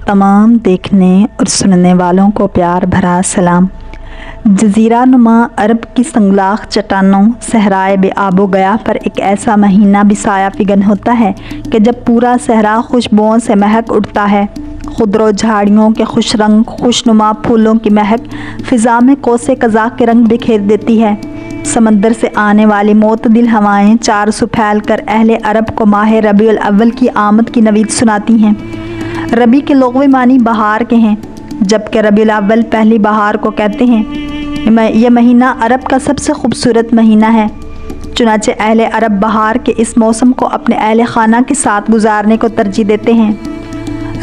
तमाम देखने और सुनने वालों को प्यार भरा सलाम। जज़ीरा नुमा अरब की संगलाख चट्टानों सहराए बेआबो गया पर एक ऐसा महीना भी साया फिगन होता है कि जब पूरा सहरा खुशबुओं से महक उठता है। खुदरो झाड़ियों के खुश रंग खुशनुमा फूलों की महक फ़िज़ा में कोसे कज़ा के रंग बिखेर देती है। समंदर से आने वाली मोतदिल हवाएं चार सु फैल कर अहले अरब को माह रबीउल अव्वल की आमद की नवीद सुनाती हैं। रबी के लुग़वी मानी बहार के हैं, जबकि रबीउल अव्वल पहली बहार को कहते हैं। यह महीना अरब का सबसे खूबसूरत महीना है। चुनाचे अहले अरब बहार के इस मौसम को अपने अहले खाना के साथ गुजारने को तरजीह देते हैं।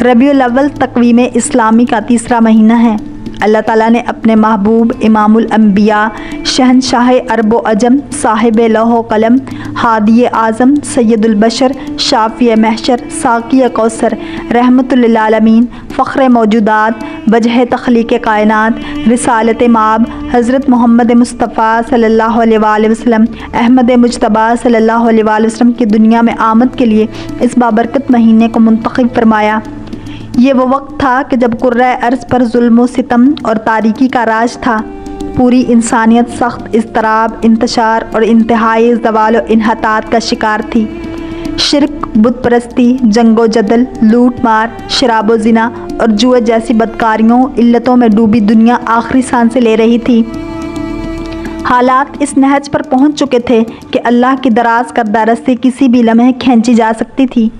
रबीउल अव्वल तक़वीम इस्लामी का तीसरा महीना है। अल्लाह ताला ने अपने महबूब इमामुल अंबिया शहनशाह अरब व अजम साहिब लौह कलम हादी आज़म सैयदुल बशर शाफ़ी महशर साक़ी कौसर रहमतुल लिल आलमीन फ़ख्र मौजूदात वजह तख़लीक़ कायनात रिसालत माब हज़रत मोहम्मद मुस्तफ़ा सल्लल्लाहु अलैहि वसल्लम अहमद मुज्तबा सल्लल्लाहु अलैहि वसल्लम की दुनिया में आमद के लिए इस बाबरकत महीने को मुंतखब फरमाया। ये वो वक्त था कि जब कुर्रा अर्ज़ पर जुल्म व सितम और तारीकी का राज था। पूरी इंसानियत सख्त इज़्तिराब, इंतशार और इंतहाई ज़वाल व इन्हतात का शिकार थी। शिरक, बुत परस्ती, जंगो जदल, लूट मार, शराबो ज़िना और जुए जैसी बदकारियों इल्लतों में डूबी दुनिया आखिरी सांसें ले रही थी। हालात इस नहज पर पहुंच चुके थे कि अल्लाह की दराज करदा रस्सी किसी भी लम्हे खींची जा सकती थी।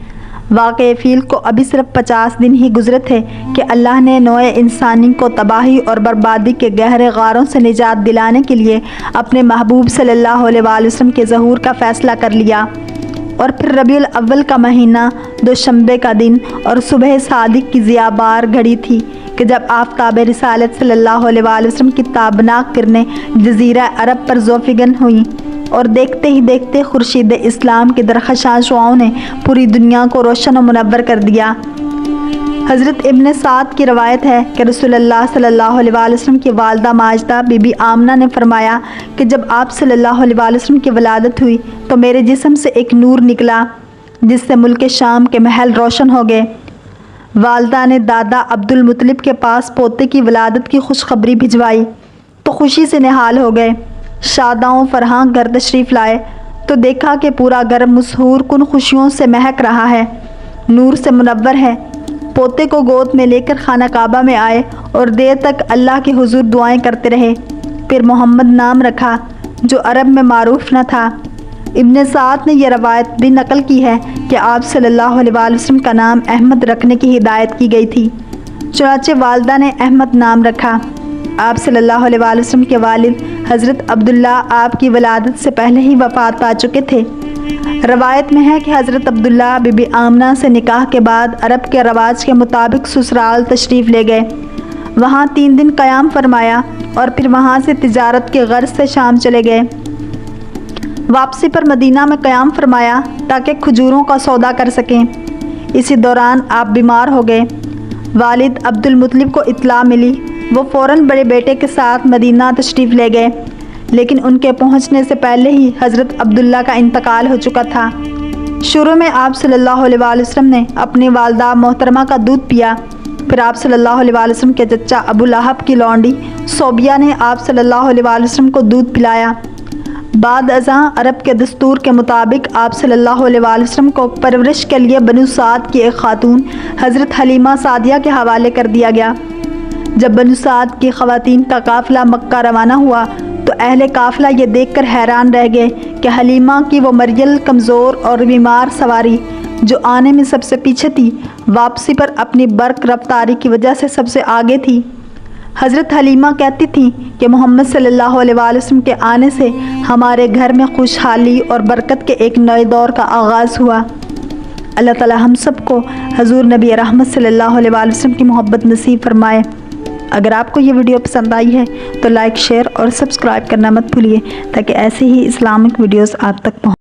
वाक़े फ़ील को अभी सिर्फ 50 दिन ही गुज़रे थे कि अल्लाह ने नोए इंसानी को तबाही और बर्बादी के गहरे गारों से निजात दिलाने के लिए अपने महबूब सल्लल्लाहु अलैहि वसल्लम के ज़हूर का फ़ैसला कर लिया। और फिर रबीउल अव्वल का महीना दोशंबे का दिन और सुबह सादिक की ज़ियाबार घड़ी थी कि जब आफ़ताब रिसालत सल्लल्लाहु अलैहि वसल्लम की ताबनाक किरणें जज़ीरा अरब पर ज़ोफ़िगन हुईं और देखते ही देखते खुर्शीद इस्लाम की दरख़शां शुआओं ने पूरी दुनिया को रोशन और मुनव्वर कर दिया। हज़रत इब्न साद की रवायत है कि रसूलुल्लाह सल्लल्लाहु अलैहि वसल्लम की वालदा माजदा बीबी आमना ने फरमाया कि जब आप सल्लल्लाहु अलैहि वसल्लम की वलादत हुई तो मेरे जिस्म से एक नूर निकला जिससे मुल्क शाम के महल रोशन हो गए। वालदा ने दादा अब्दुल मुत्तलिब के पास पोते की वलादत की खुशखबरी भिजवाई तो खुशी से निहाल हो गए। शादाओं फरहां घर तशरीफ़ लाए तो देखा कि पूरा घर मसहूर कुन खुशियों से महक रहा है, नूर से मुनव्वर है। पोते को गोद में लेकर खाना काबा में आए और देर तक अल्लाह के हुजूर दुआएं करते रहे। फिर मोहम्मद नाम रखा जो अरब में मारूफ न था। इब्न साद ने यह रवायत भी नकल की है कि आप सल्लल्लाहु अलैहि वसल्लम का नाम अहमद रखने की हिदायत की गई थी। चुनाचे वालदा ने अहमद नाम रखा। आप सल्लल्लाहु अलैहि वसल्लम के वालिद हज़रत अब्दुल्ला आपकी वलादत से पहले ही वफ़ात पा चुके थे। रवायत में है कि हज़रत अब्दुल्ला बीबी आमना से निकाह के बाद अरब के रवाज के मुताबिक ससुराल तशरीफ़ ले गए। वहाँ 3 दिन क़याम फरमाया और फिर वहाँ से तिजारत के गर्ज से शाम चले गए। वापसी पर मदीना में क़याम फरमाया ताकि खजूरों का सौदा कर सकें। इसी दौरान आप बीमार हो गए। वालिद अब्दुल मुत्तलिब को इत्तला मिली। वो फ़ौरन बड़े बेटे के साथ मदीना तशरीफ़ ले गए, लेकिन उनके पहुंचने से पहले ही हज़रत अब्दुल्ला का इंतकाल हो चुका था। शुरू में आप सल्लल्लाहु अलैहि वसल्लम ने अपनी वालदा मोहतरमा का दूध पिया। फिर आप सल्लल्लाहु अलैहि वसल्लम के चचा अबू लहब की लौंडी सोबिया ने आप सल्लल्लाहु अलैहि वसल्लम को दूध पिलाया। बाद अज़ां अरब के दस्तूर के मुताबिक आप सल्लल्लाहु अलैहि वसल्लम को परवरिश के लिए बनु साद की एक खातून हज़रत हलीमा सादिया के हवाले कर दिया गया। जब बनु साद की ख़वातीन का काफ़िला मक्का रवाना हुआ तो अहले काफ़िला ये देखकर हैरान रह गए कि हलीमा की वो मरियल कमज़ोर और बीमार सवारी जो आने में सबसे पीछे थी, वापसी पर अपनी बर्क रफ्तारी की वजह से सबसे आगे थी। हज़रत हलीमा कहती थीं कि मोहम्मद सल्लल्लाहु अलैहि वसल्लम के आने से हमारे घर में खुशहाली और बरकत के एक नए दौर का आगाज़ हुआ। अल्लाह ताला हम सबको हजूर नबी रहमत सल्लल्लाहु अलैहि वसल्लम की मोहब्बत नसीब फरमाए। अगर आपको ये वीडियो पसंद आई है तो लाइक, शेयर और सब्सक्राइब करना मत भूलिए ताकि ऐसे ही इस्लामिक वीडियोस आप तक पहुँच